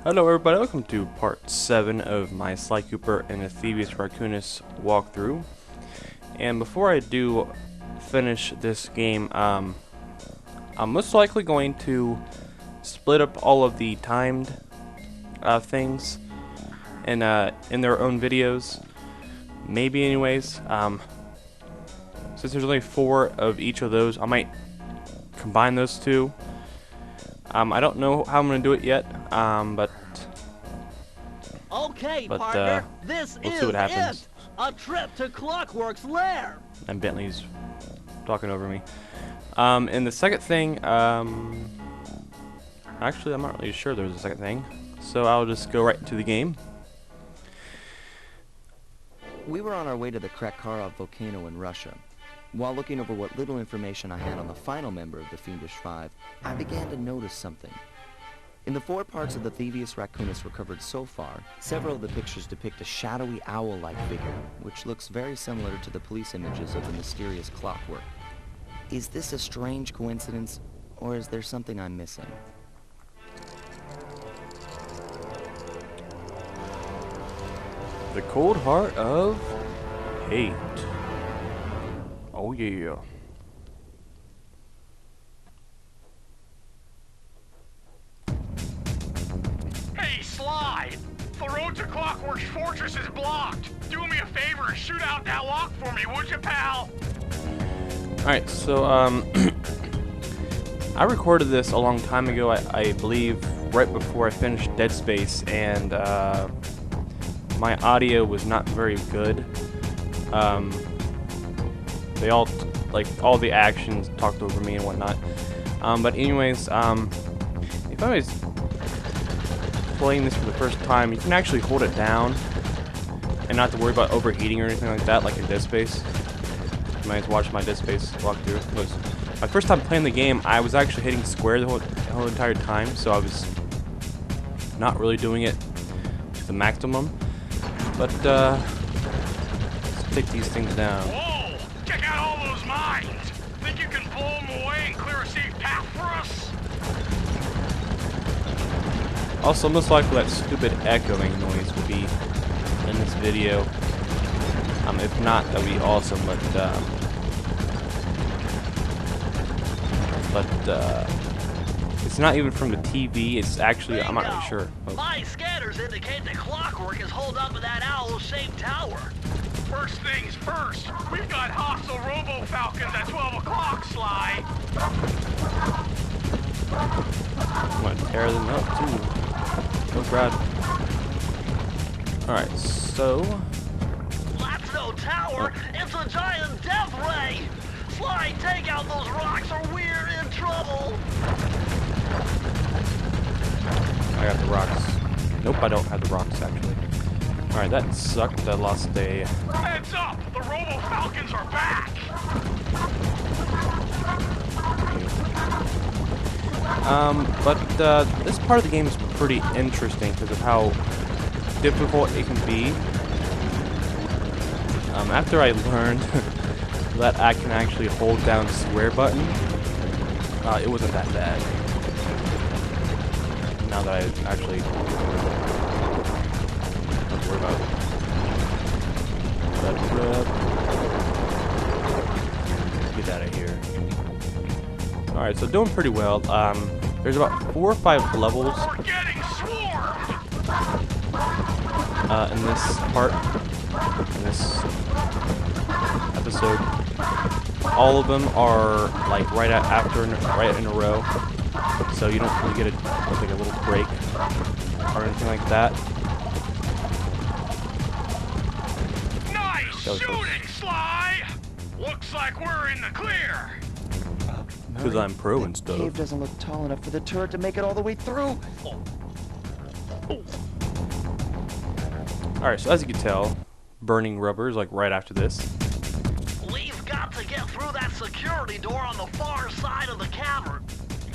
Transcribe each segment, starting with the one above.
Hello everybody, welcome to part 7 of my Sly Cooper and the Thievius Raccoonus walkthrough. And before I do finish this game, I'm most likely going to split up all of the timed things in their own videos. Maybe anyways. Since there's only 4 of each of those, I might combine those two. I don't know how I'm going to do it yet, but partner, this we'll is see what happens. A trip to Clockwork's lair. And Bentley's talking over me. And the second thing, actually I'm not really sure there's a second thing, so I'll just go right into the game. We were on our way to the Krakara volcano in Russia. While looking over what little information I had on the final member of the Fiendish Five, I began to notice something. In the 4 parts of the Thievius Raccoonus recovered so far, several of the pictures depict a shadowy owl-like figure, which looks very similar to the police images of the mysterious Clockwork. Is this a strange coincidence, or is there something I'm missing? The cold heart of hate. Oh yeah. Hey, Sly! The road to Clockwork's fortress is blocked. Do me a favor and shoot out that lock for me, would you, pal? Alright, so I recorded this a long time ago, I believe right before I finished Dead Space, and my audio was not very good. They all, all the actions talked over me and whatnot. But anyways, if I was playing this for the first time, you can actually hold it down and not have to worry about overheating or anything like that, like in Dead Space. You might watch my Dead Space walkthrough. It was my first time playing the game. I was actually hitting square the whole entire time, so I was not really doing it to the maximum. But let's take these things down. Whoa! Check out all those mines! Think you can blow them away and clear a safe path for us? Also, most likely that stupid echoing noise will be in this video. If not, that would be awesome, but it's not even from the TV, it's actually, I'm not really sure. Oh. My scanners indicate that Clockwork is holed up in that owl-shaped tower. First things first, we've got hostile robo-falcons at 12 o'clock, Sly. I'm gonna tear them up too. Oh Brad. Alright, so That's no tower, it's a giant death ray. Sly, take out those rocks or we're in trouble. I got the rocks. Nope, I don't have the rocks actually. Alright, that sucked. I lost a... Heads up! The robo-falcons are back! But this part of the game is pretty interesting because of how difficult it can be. After I learned that I can actually hold down the square button, it wasn't that bad. Now that I actually don't worry about it. Get out of here. Alright, so doing pretty well. There's about 4 or 5 levels We're getting swarmed! in this part, in this episode. All of them are like right in a row, so you don't really get a little break or anything like that. Nice shooting, Sly! Looks like we're in the clear! Because I'm pro and stuff. The cave doesn't look tall enough for the turret to make it all the way through. Alright, so as you can tell, burning rubber is like right after this. We've got to get through that security door on the far side of the cavern.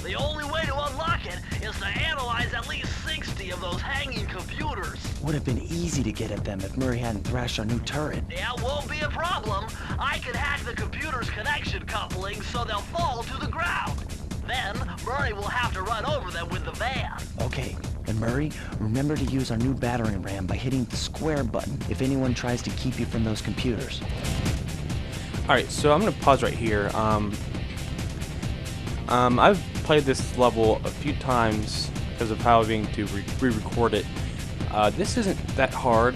The only way to unlock it is to analyze at least 60 of those hanging computers. Would have been easy to get at them if Murray hadn't thrashed our new turret. Yeah, won't be a problem. I can hack the computer's connection coupling so they'll fall to the ground. Then, Murray will have to run over them with the van. Okay, And Murray, remember to use our new battering ram by hitting the square button if anyone tries to keep you from those computers. Alright, so I'm going to pause right here. I've played this level a few times because of how I'm going to re-record it. This isn't that hard.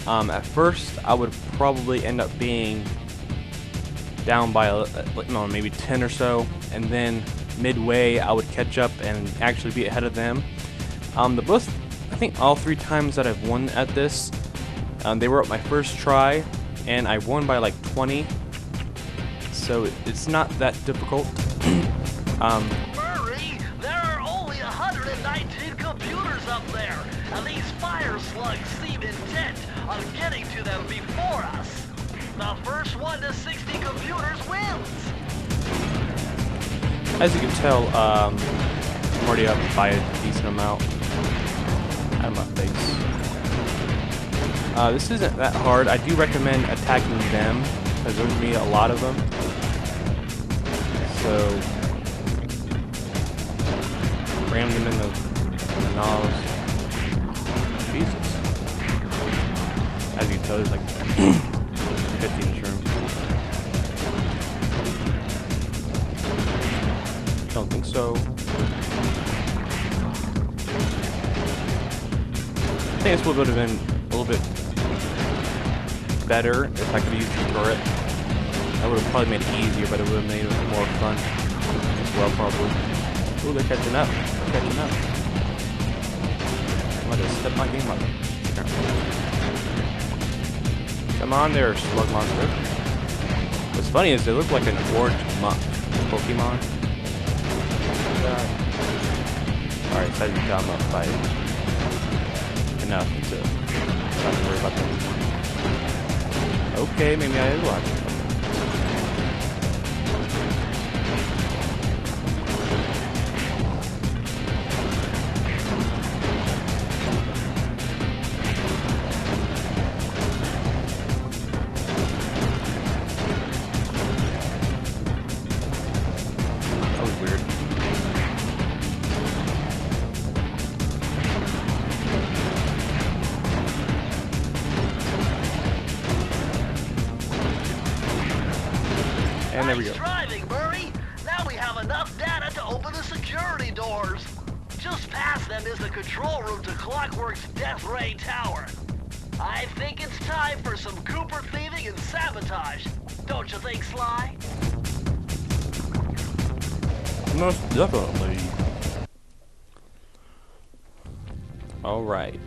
At first, I would probably end up being down by maybe 10 or so, and then midway I would catch up and actually be ahead of them. I think all 3 times that I've won at this, they were at my first try, and I won by like 20, so it's not that difficult. Murray, there are only 119 computers up there, and these fire slugs seem intent on getting to them before us. The first one to 60 computers wins. As you can tell, I'm already up by a decent amount. Out of my face. This isn't that hard. I do recommend attacking them, because there's going to be a lot of them. So, ram them in the nose. Jesus. As you can tell, there's like 50 mushrooms. Don't think so. I think this would have been a little bit better if I could have used the turret. That would have probably made it easier, but it would have made it more fun as well, probably. Ooh, they're catching up. They're catching up. I'm going to step my game up. Come on there, slug monster. What's funny is they look like an orange muck Pokemon. Alright, so I just got them up by enough to not worry about them. Okay, maybe I will watch it. That was weird. And there we go. Nice driving, Murray. Now we have enough data to open the security doors. Just past them is the control room to Clockwork's Death Ray Tower. I think it's time for some Cooper thieving and sabotage. Don't you think, Sly? Most definitely. Alright.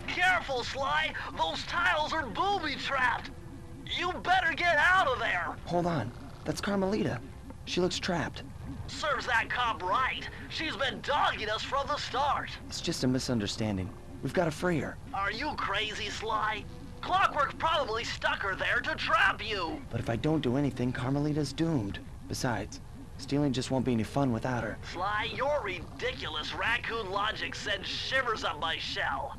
Careful, Sly. Those tiles are booby-trapped. You better get out of there. Hold on. That's Carmelita. She looks trapped. Serves that cop right. She's been dogging us from the start. It's just a misunderstanding. We've got to free her. Are you crazy, Sly? Clockwork probably stuck her there to trap you. But if I don't do anything, Carmelita's doomed. Besides, stealing just won't be any fun without her. Sly, your ridiculous raccoon logic sends shivers up my shell.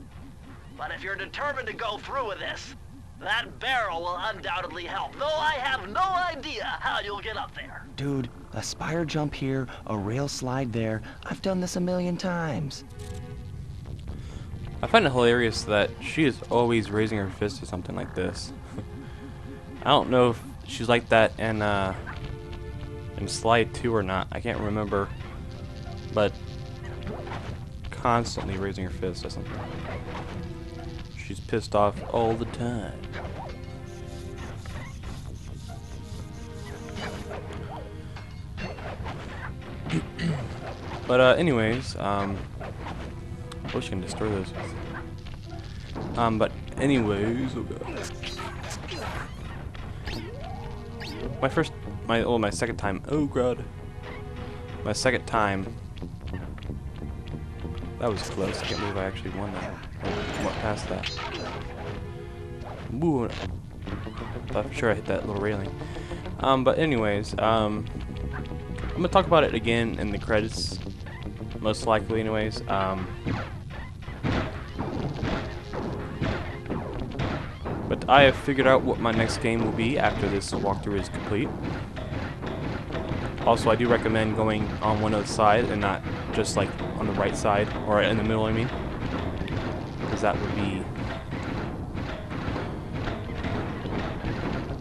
But if you're determined to go through with this, that barrel will undoubtedly help, though I have no idea how you'll get up there. Dude, a spire jump here, a rail slide there. I've done this a million times. I find it hilarious that she is always raising her fist or something like this. I don't know if she's like that in Sly 2 or not. I can't remember. But constantly raising her fist or something. She's pissed off all the time. But anyways, I wish I can destroy those. But anyways, oh god. My second time. Oh god. My second time. That was close. I can't believe I actually won that. I went past that. Ooh. I'm sure I hit that little railing. But anyways, I'm gonna talk about it again in the credits, most likely. Anyways, but I have figured out what my next game will be after this walkthrough is complete. Also, I do recommend going on Windows side and not just like on the right side, or in the middle, I mean. Because that would be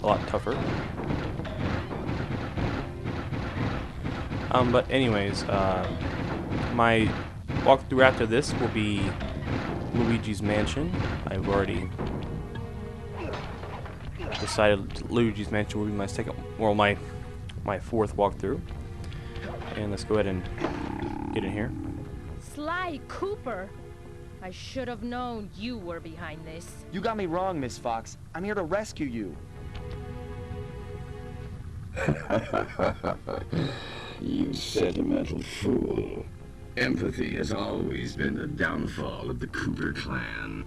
a lot tougher. But anyways, my walkthrough after this will be Luigi's Mansion. I've already decided Luigi's Mansion will be my second, well, my fourth walkthrough. And let's go ahead and get in here. Sly Cooper! I should have known you were behind this. You got me wrong, Miss Fox. I'm here to rescue you. You sentimental fool. Empathy has always been the downfall of the Cooper clan.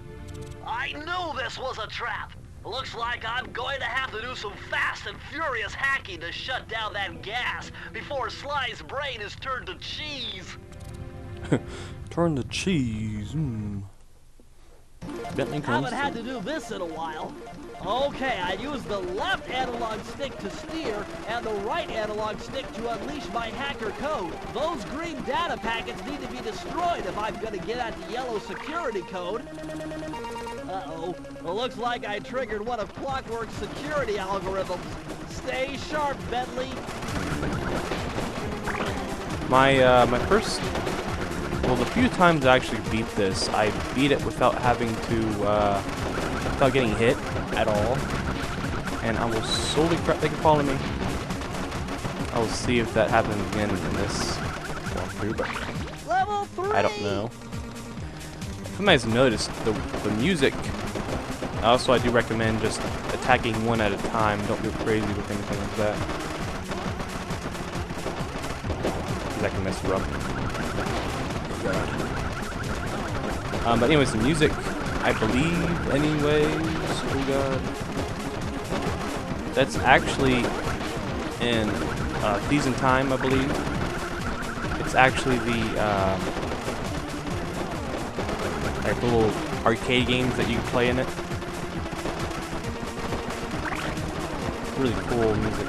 I knew this was a trap. Looks like I'm going to have to do some fast and furious hacking to shut down that gas before Sly's brain is turned to cheese. Turn the cheese. Bentley comes. Haven't had to do this in a while. Okay, I use the left analog stick to steer and the right analog stick to unleash my hacker code. Those green data packets need to be destroyed if I'm gonna get at the yellow security code. Uh-oh. Well, looks like I triggered one of Clockwork's security algorithms. Stay sharp, Bentley. My first, well, the few times I actually beat this, I beat it without having to, without getting hit at all. And I will slowly, they can follow me. I will see if that happens again in this walkthrough, but Level 3. I don't know. If you guys noticed, the music, also I do recommend just attacking one at a time. Don't go crazy with anything like that. That can mess her up. But anyways, the music, I believe, anyways, oh god, that's actually in Thieves in Time, I believe. It's actually the like little arcade games that you can play in it. Really cool music.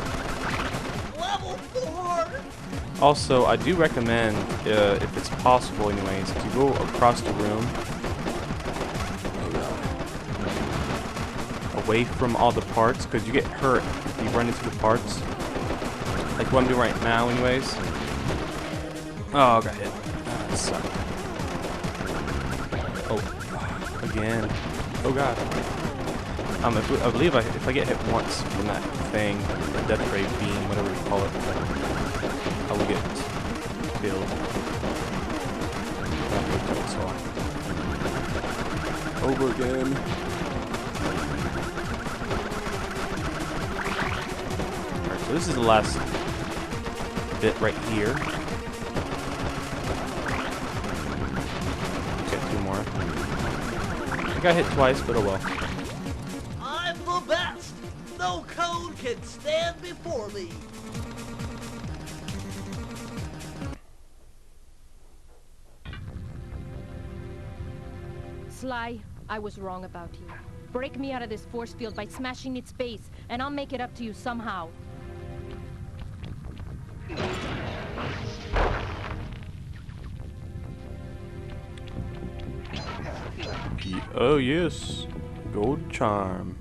Level 4. Also, I do recommend, if it's possible anyways, to go across the room, away from all the parts, because you get hurt if you run into the parts. Like what I'm doing right now anyways. Oh, I got hit. That sucked. Oh, again. Oh god. I believe if I get hit once from that thing, the death ray beam, whatever you call it, I will get killed. Over again. Alright, so this is the last bit right here. Get two more. I got hit twice, but oh well. I'm the best. No code can stand before me. Sly, I was wrong about you. Break me out of this force field by smashing its base, and I'll make it up to you somehow. Oh yes, gold charm.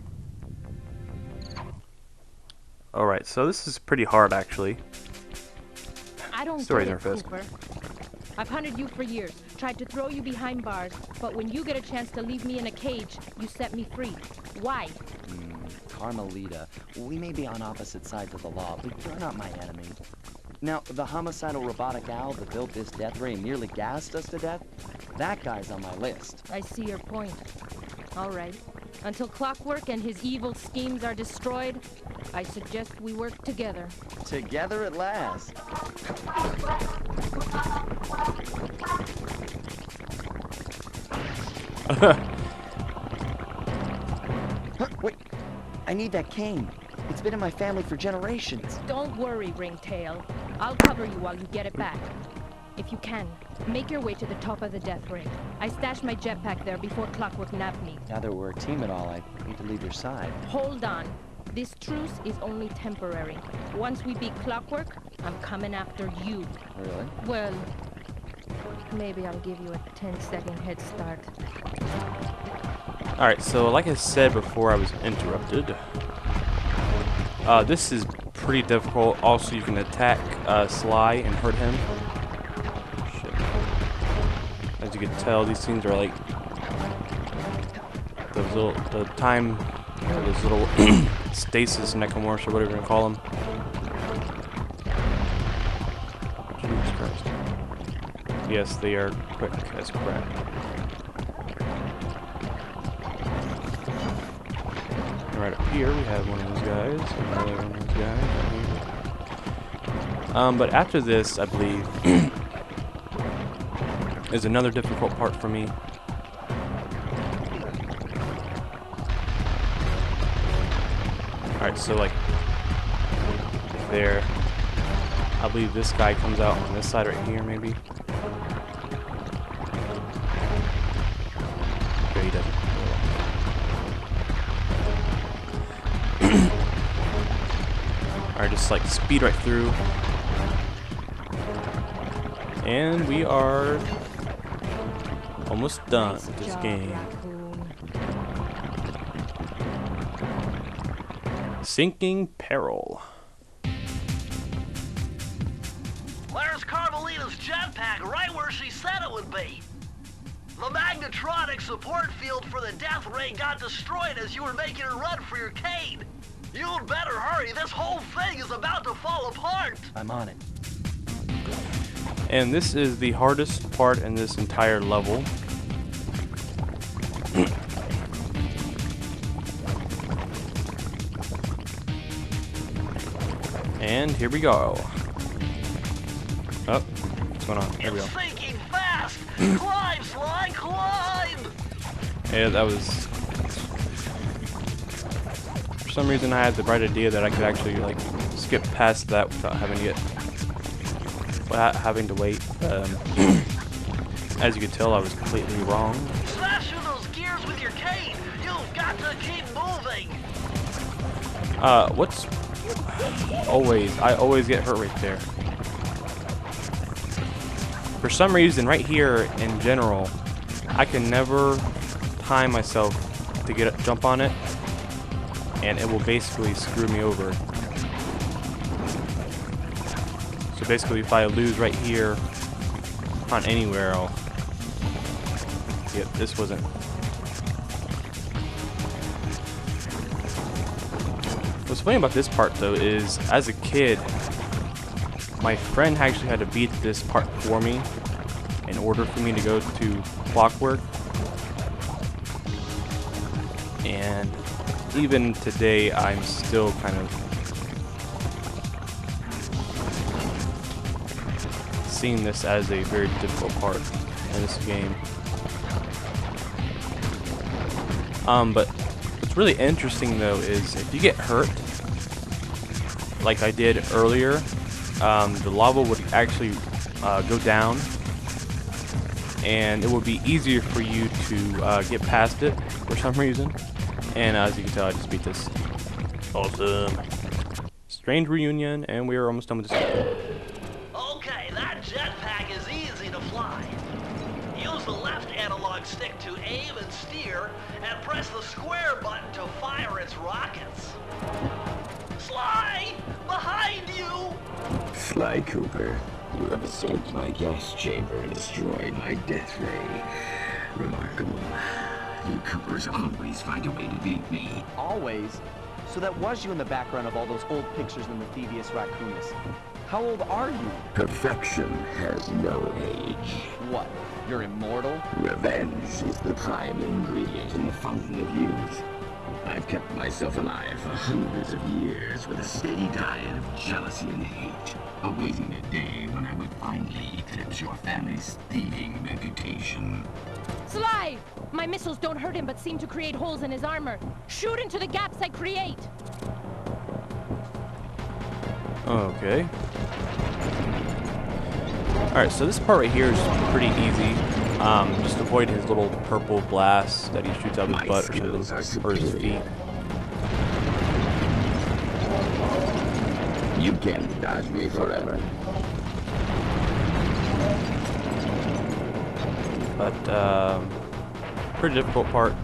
Alright, so this is pretty hard actually. I don't Still get raising it, her fist. Cooper. I've hunted you for years, tried to throw you behind bars, but when you get a chance to leave me in a cage, you set me free. Why? Carmelita, we may be on opposite sides of the law, but you're not my enemy. Now, the homicidal robotic owl that built this death ray and nearly gassed us to death, that guy's on my list. I see your point. All right. Until Clockwork and his evil schemes are destroyed, I suggest we work together. Together at last. Wait, I need that cane. It's been in my family for generations. Don't worry, Ringtail. I'll cover you while you get it back. If you can, make your way to the top of the death ray. I stashed my jetpack there before Clockwork nabbed me. Now that we're a team at all, I hate to leave your side. Hold on. This truce is only temporary. Once we beat Clockwork, I'm coming after you. Really? Well, Maybe I'll give you a 10-second head start. Alright, so like I said before I was interrupted, this is pretty difficult. Also, you can attack Sly and hurt him. Shit. As you can tell, these things are like those little, those little stasis necromorphs or whatever you call them. Jesus Christ. Yes, they are quick as crap. Right up here, we have one of those guys. Another one of those guys right here. But after this, I believe, is another difficult part for me. Alright, so like there, I believe this guy comes out on this side right here, maybe. Okay, he doesn't. Alright, just like speed right through. And we are almost done with this game. Sinking Peril. There's Carmelita's jetpack right where she said it would be. The magnetronic support field for the death ray got destroyed as you were making a run for your cane. You'd better hurry. This whole thing is about to fall apart. I'm on it. And this is the hardest part in this entire level. And here we go. Oh, what's going on? Here we go. It's sinking fast. Climb, Sly, climb. Yeah, that was... For some reason I had the bright idea that I could actually like skip past that without having to wait. As you can tell, I was completely wrong. Smash through those gears with your cane. You've got to keep moving. What's... I always get hurt right there. For some reason, right here in general, I can never time myself to jump on it, and it will basically screw me over. So basically, if I lose right here on anywhere, I'll... Yep, this wasn't... What's funny about this part, though, is as a kid, my friend actually had to beat this part for me in order for me to go to Clockwork. And even today, I'm still kind of seeing this as a very difficult part in this game. But what's really interesting though is if you get hurt, like I did earlier, the lava would actually go down, and it would be easier for you to get past it for some reason. And as you can tell, I just beat this. Awesome. Strange reunion, and we are almost done with this game. Okay, that jetpack is easy to fly. Use the left analog stick to aim and steer, and press the square button to fire its rockets. Sly! Behind you! Sly Cooper, you have escaped my gas chamber and destroyed my death ray. Remarkable. You Coopers always find a way to beat me. Always? So that was you in the background of all those old pictures in the Thievius Raccoonus. How old are you? Perfection has no age. What? You're immortal? Revenge is the prime ingredient in the fountain of youth. I've kept myself alive for hundreds of years with a steady diet of jealousy and hate, awaiting a day when I would finally eclipse your family's thieving reputation. Sly! My missiles don't hurt him but seem to create holes in his armor. Shoot into the gaps I create! Okay. Alright, so this part right here is pretty easy. Just avoid his little purple blast that he shoots out of his butt or something, or his feet. You can't dodge me forever. but pretty difficult part.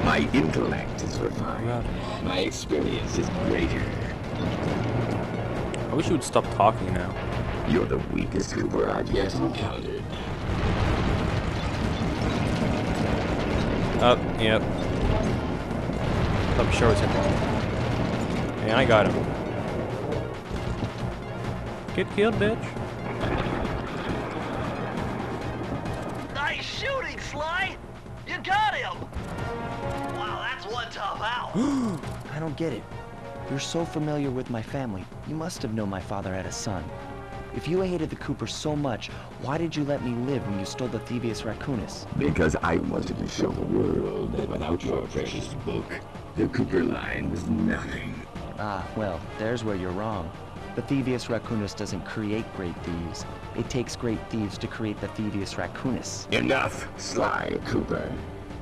My intellect is refined. Yeah. My experience is greater. I wish you would stop talking now. You're the weakest Cooper I've yet encountered. Up, yep. I'm sure it's him. And I got him. Get killed, bitch. Nice shooting, Sly! You got him! Wow, that's one tough out. I don't get it. You're so familiar with my family. You must have known my father had a son. If you hated the Coopers so much, why did you let me live when you stole the Thievius Raccoonus? Because I wanted to show the world that without your precious book, the Cooper line was nothing. Ah, well, there's where you're wrong. The Thievius Raccoonus doesn't create great thieves. It takes great thieves to create the Thievius Raccoonus. Enough, Sly Cooper.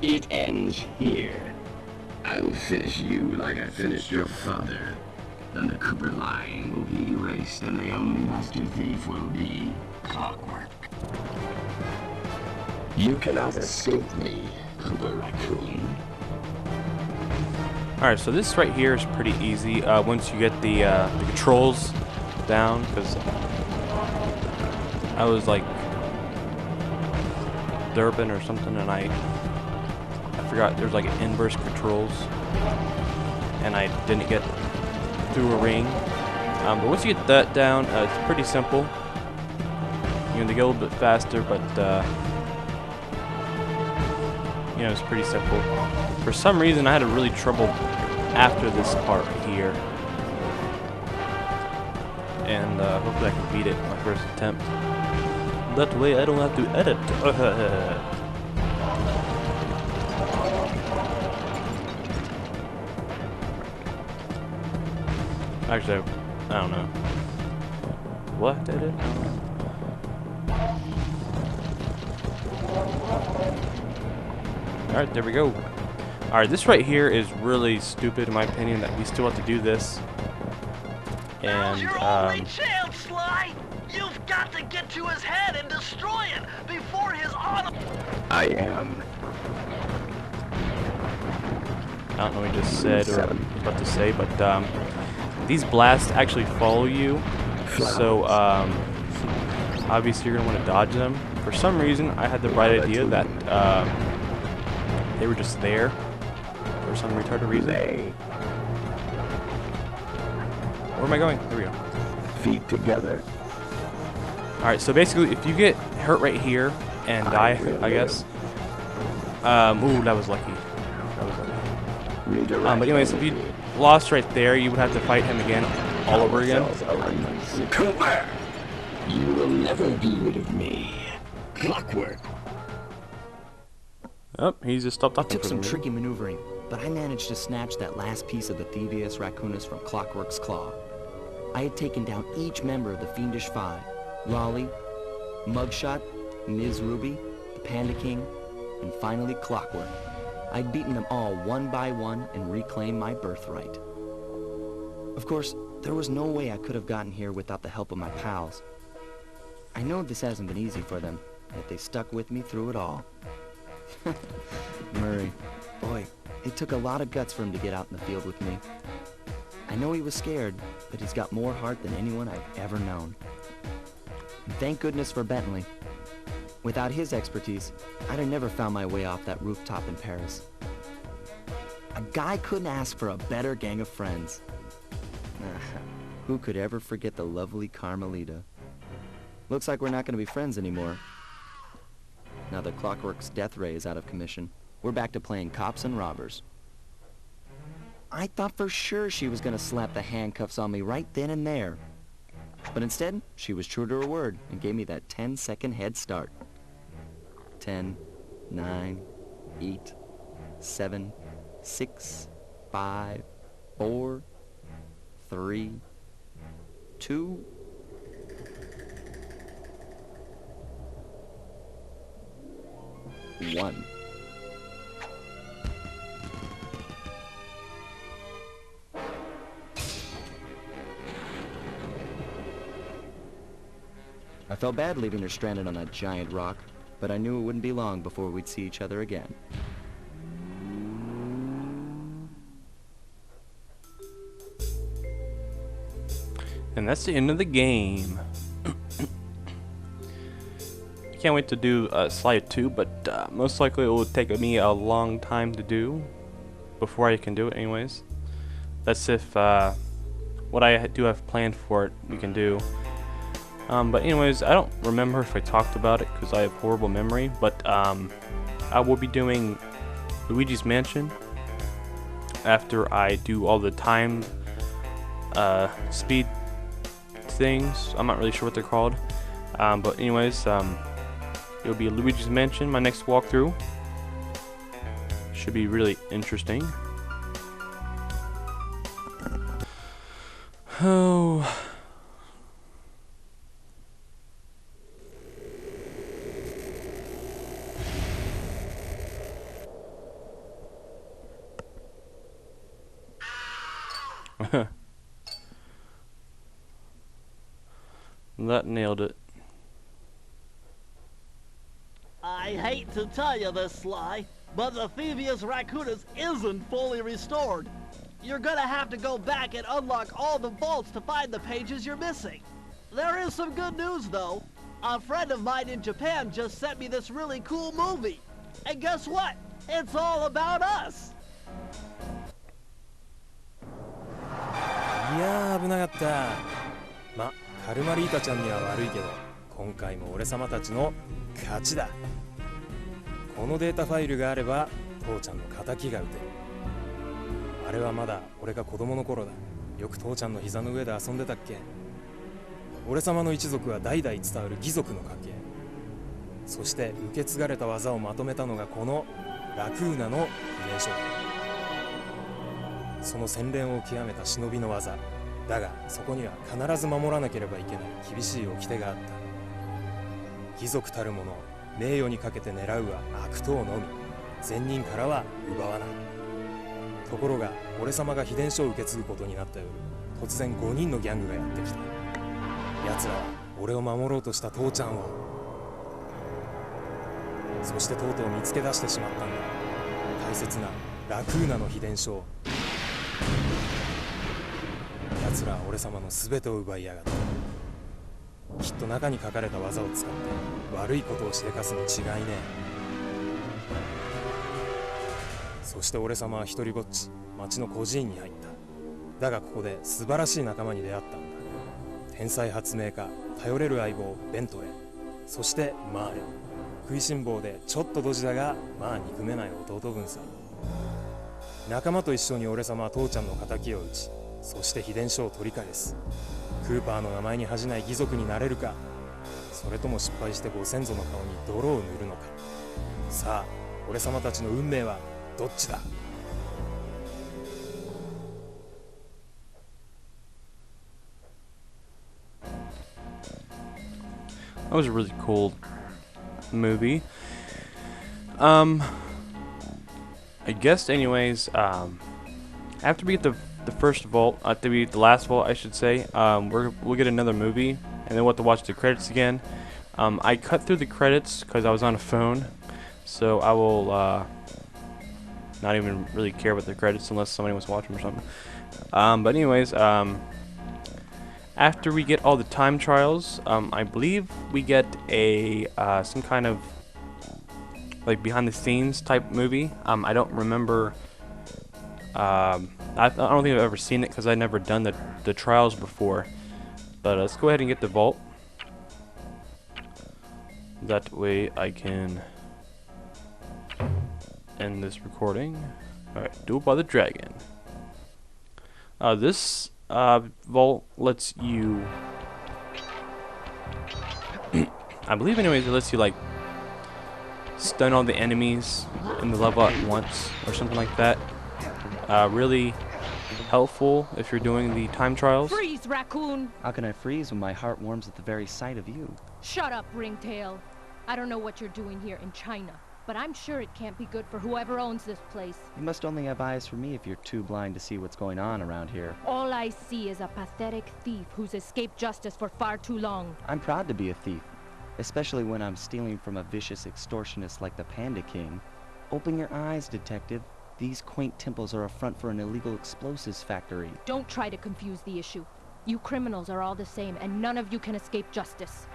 It ends here. I will finish you like I finished your father. Then the Cooper line will be erased, and the only master thief will be Clockwork. You cannot escape me, Cooper Raccoon. Alright, so this right here is pretty easy once you get the controls down, because I was like derping or something and I forgot there's like inverse controls and I didn't get through a ring. But once you get that down, it's pretty simple. You know, they go a little bit faster, but you know, it's pretty simple. For some reason, I had a really trouble after this part here, and hopefully I can beat it my first attempt. That way, I don't have to edit. Actually, I don't know. What did it? Alright, there we go. Alright, this right here is really stupid in my opinion that we still have to do this. Now's And, your only chance, Sly! You've got to get to his head and destroy it before his auto... I am. I don't know what he just said or what I was about to say, but these blasts actually follow you. So, obviously you're going to want to dodge them. For some reason, I had the right idea that they were just there for some retarded reason. Where am I going? There we go. Feet together. Alright, so basically, if you get hurt right here and die, I guess. Ooh, that was lucky. That was lucky. But anyways, if you lost right there, you would have to fight him again, all over again. Cooper! You will never be rid of me. Clockwork. Oh, he just stopped It talking took for some me. tricky maneuvering, but I managed to snatch that last piece of the Thievius Raccoonus from Clockwork's claw. I had taken down each member of the Fiendish Five: Raleigh, Mugshot, Ms. Ruby, the Panda King, and finally Clockwork. I'd beaten them all one by one and reclaimed my birthright. Of course, there was no way I could have gotten here without the help of my pals. I know this hasn't been easy for them, yet they stuck with me through it all. Murray, boy, it took a lot of guts for him to get out in the field with me. I know he was scared, but he's got more heart than anyone I've ever known. And thank goodness for Bentley. Without his expertise, I'd have never found my way off that rooftop in Paris. A guy couldn't ask for a better gang of friends. Who could ever forget the lovely Carmelita? Looks like we're not going to be friends anymore. Now that Clockwork's death ray is out of commission, we're back to playing cops and robbers. I thought for sure she was going to slap the handcuffs on me right then and there. But instead, she was true to her word and gave me that 10-second head start. 10, 9, 8, 7, 6, 5, 4, 3, 2... 1. felt bad leaving her stranded on that giant rock, but I knew it wouldn't be long before we'd see each other again. And that's the end of the game. Can't wait to do Sly 2, but most likely it will take me a long time to do before I can do it anyways. That's if what I do have planned for it we can do. But anyways, I don't remember if I talked about it because I have horrible memory, but I will be doing Luigi's Mansion after I do all the time speed things. I'm not really sure what they're called, but anyways, it'll be Luigi's Mansion, my next walkthrough. Should be really interesting. Oh. That nailed it. I hate to tell you this, Sly, but the Thievius Raccoonus isn't fully restored. You're gonna have to go back and unlock all the vaults to find the pages you're missing. There is some good news, though. A friend of mine in Japan just sent me this really cool movie. And guess what? It's all about us. いやー危なかった。ま、カルマリータちゃんには悪いけど、今回も俺様たちの勝ちだ。このデータファイルがあれば父ちゃんの敵が撃てる。あれはまだ俺が子供の頃だ。よく父ちゃんの膝の上で遊んでたっけ。俺様の一族は代々伝わる義族の家系。そして受け継がれた技をまとめたのがこのラクーナの秘伝書。その洗練を極めた忍びの技だが、そこには必ず守らなければいけない厳しい掟があった。義族たる者、名誉にかけて狙うは悪党のみ、善人からは奪わない。ところが俺様が秘伝書を受け継ぐことになった夜、突然5人のギャングがやってきた。奴らは俺を守ろうとした父ちゃんを、そしてとうとう見つけ出してしまったんだ。大切なラクーナの秘伝書を。奴らは俺様の全てを奪いやがった。きっと中に書かれた技を使って悪いことをしでかすに違いねえ。そして俺様は一人ぼっち町の孤児院に入った。だがここで素晴らしい仲間に出会ったんだ。天才発明家、頼れる相棒ベントレー、そしてマーレ。食いしん坊でちょっとドジだがまあ憎めない弟分さ。仲間と一緒に俺様は父ちゃんの敵を討ち、そして秘伝書を取り返す。クーパーの名前に恥じない義族になれるか、それとも失敗してご先祖の顔に泥を塗るのか。さあ俺様たちの運命はどっちだ。That was a really cool movie. I guess anyways, after we get the first vault, after we get the last vault I should say, we'll get another movie, and then we'll have to watch the credits again. I cut through the credits because I was on a phone, so I will not even really care about the credits unless somebody wants to watch them or something. But anyways, after we get all the time trials, I believe we get a some kind of like behind the scenes type movie. I don't remember. I don't think I've ever seen it because I've never done the trials before. But let's go ahead and get the vault. That way I can end this recording. Alright, do it by the dragon. This vault lets you I believe anyways it lets you like stun all the enemies in the level at once or something like that. Really helpful if you're doing the time trials. Freeze, raccoon! How can I freeze when my heart warms at the very sight of you? Shut up, ringtail. I don't know what you're doing here in China, but I'm sure it can't be good for whoever owns this place. You must only have eyes for me if you're too blind to see what's going on around here. All I see is a pathetic thief who's escaped justice for far too long. I'm proud to be a thief, especially when I'm stealing from a vicious extortionist like the Panda King. Open your eyes, detective. These quaint temples are a front for an illegal explosives factory. Don't try to confuse the issue. You criminals are all the same, and none of you can escape justice.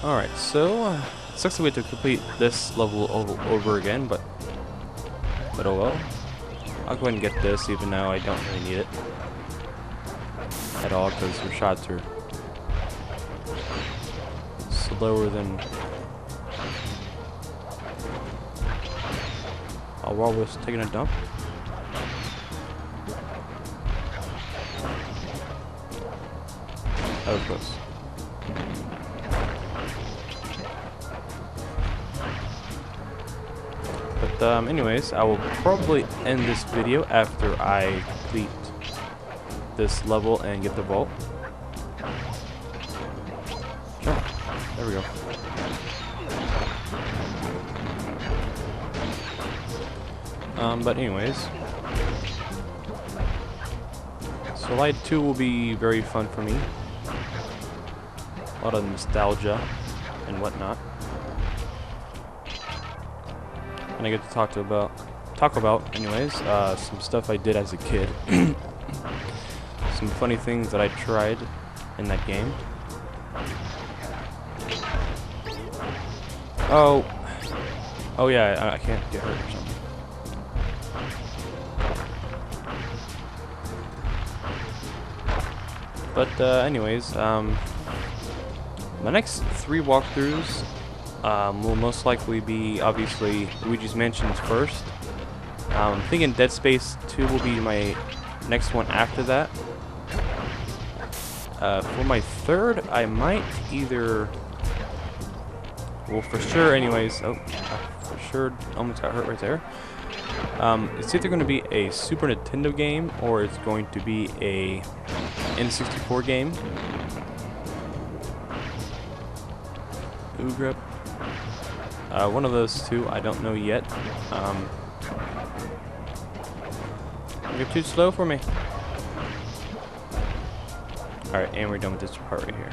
Alright, so it sucks that we have to complete this level over again, but oh well. I'll go ahead and get this, even though I don't really need it at all, because your shots are slower than... Oh, while we're taking a dump. That was close. But anyways, I will probably end this video after I complete this level and get the vault. Sure. There we go. But anyways, Slide 2 will be very fun for me. A lot of nostalgia and whatnot. And I get to talk about anyways, some stuff I did as a kid. Some funny things that I tried in that game. Oh yeah, I can't get hurt or something. But anyways, the next 3 walkthroughs will most likely be, obviously, Luigi's Mansions first. I'm thinking Dead Space 2 will be my next one after that. For my third, I might either... Well, for sure, anyways... Oh, for sure, almost got hurt right there. It's either going to be a Super Nintendo game, or it's going to be a N64 game. Ooh, grip. One of those two, I don't know yet. You're too slow for me. Alright, and we're done with this part right here.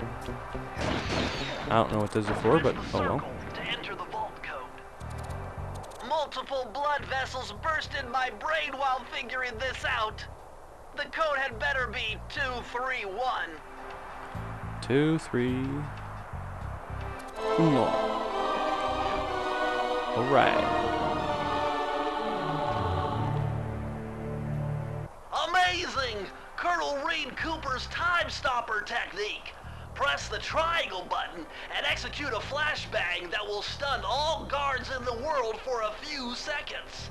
I don't know what those are for, but oh well. To enter the vault code. Multiple blood vessels burst in my brain while figuring this out. The code had better be 231. 2, 3. No. Alright. Amazing! Colonel Reed Cooper's time stopper technique. Press the triangle button and execute a flashbang that will stun all guards in the world for a few seconds.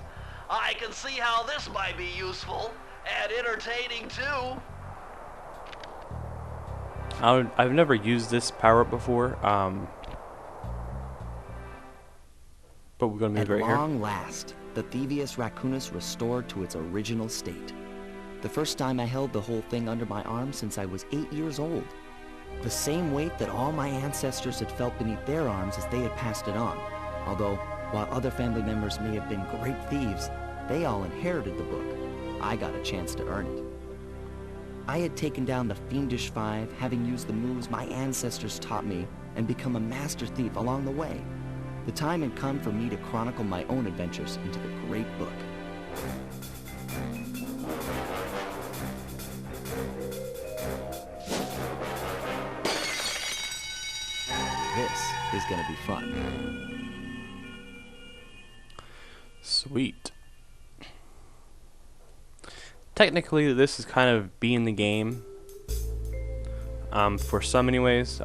I can see how this might be useful and entertaining too. I've never used this power-up before, but we're gonna move right here. At long last, the Thievius Raccoonus restored to its original state. The first time I held the whole thing under my arm since I was 8 years old. The same weight that all my ancestors had felt beneath their arms as they had passed it on. Although, while other family members may have been great thieves, they all inherited the book. I got a chance to earn it. I had taken down the Fiendish Five, having used the moves my ancestors taught me, and become a master thief along the way. The time had come for me to chronicle my own adventures into the great book. This is gonna be fun. Sweet. Technically, this is kind of being the game. For some anyways.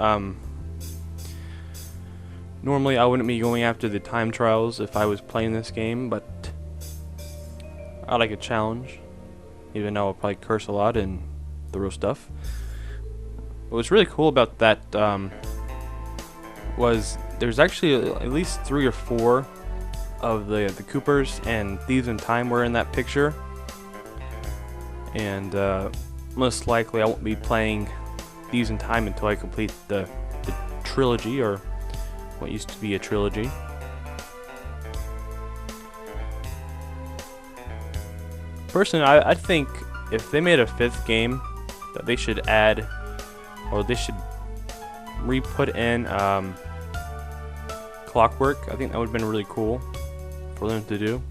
Normally I wouldn't be going after the time trials if I was playing this game, but I like a challenge. Even though I'll probably curse a lot and throw stuff. What's really cool about that was there's actually at least 3 or 4 of the Coopers and Thieves in Time were in that picture. And most likely I won't be playing Thieves in Time until I complete the trilogy, or what used to be a trilogy. Personally, I think if they made a 5th game, that they should add, or they should re-put in clockwork. I think that would have been really cool for them to do.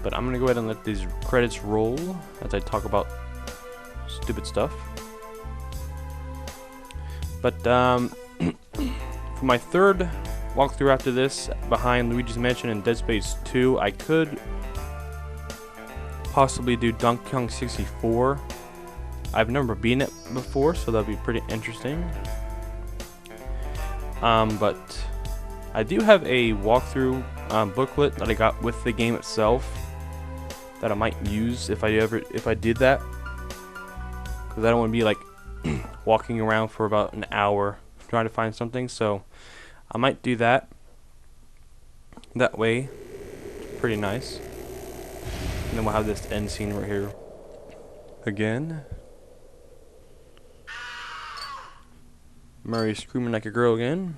But I'm gonna go ahead and let these credits roll as I talk about stupid stuff. But for my third walkthrough after this, behind Luigi's Mansion and Dead Space 2, I could possibly do Donkey Kong 64. I've never beaten it before, so that'd be pretty interesting. But I do have a walkthrough booklet that I got with the game itself that I might use if I did that, because I don't want to be like walking around for about an hour trying to find something. So I might do that. That way, pretty nice. And then we'll have this end scene right here again. Murray screaming like a girl again.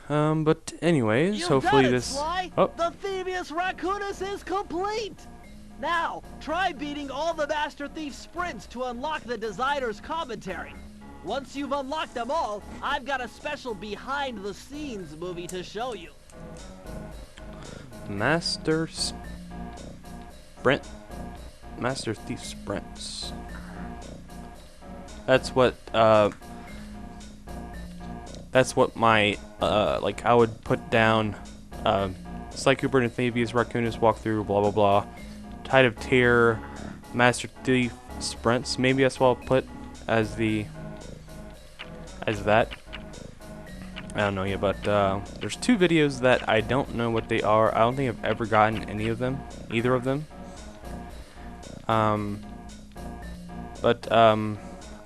But anyways, You've hopefully done it, this. Sly. Oh, The Thievius Raccoonus is complete. Now, try beating all the Master Thief sprints to unlock the designer's commentary. Once you've unlocked them all, I've got a special behind-the-scenes movie to show you. Master Thief sprints. That's what my like I would put down Sly Cooper and Thievius Raccoonus walkthrough, blah blah blah. Tide of Terror, Master Thief sprints. Maybe that's what I'll put as that. I don't know yet, but there's two videos that I don't know what they are. I don't think I've ever gotten either of them.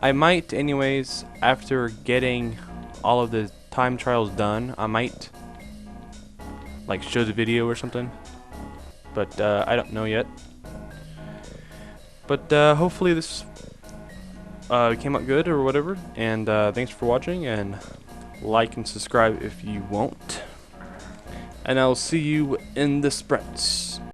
I might, anyways, after getting all of the time trials done, I might like show the video or something. But I don't know yet. But hopefully this came out good or whatever. And thanks for watching, and like and subscribe if you won't. And I'll see you in the sprints.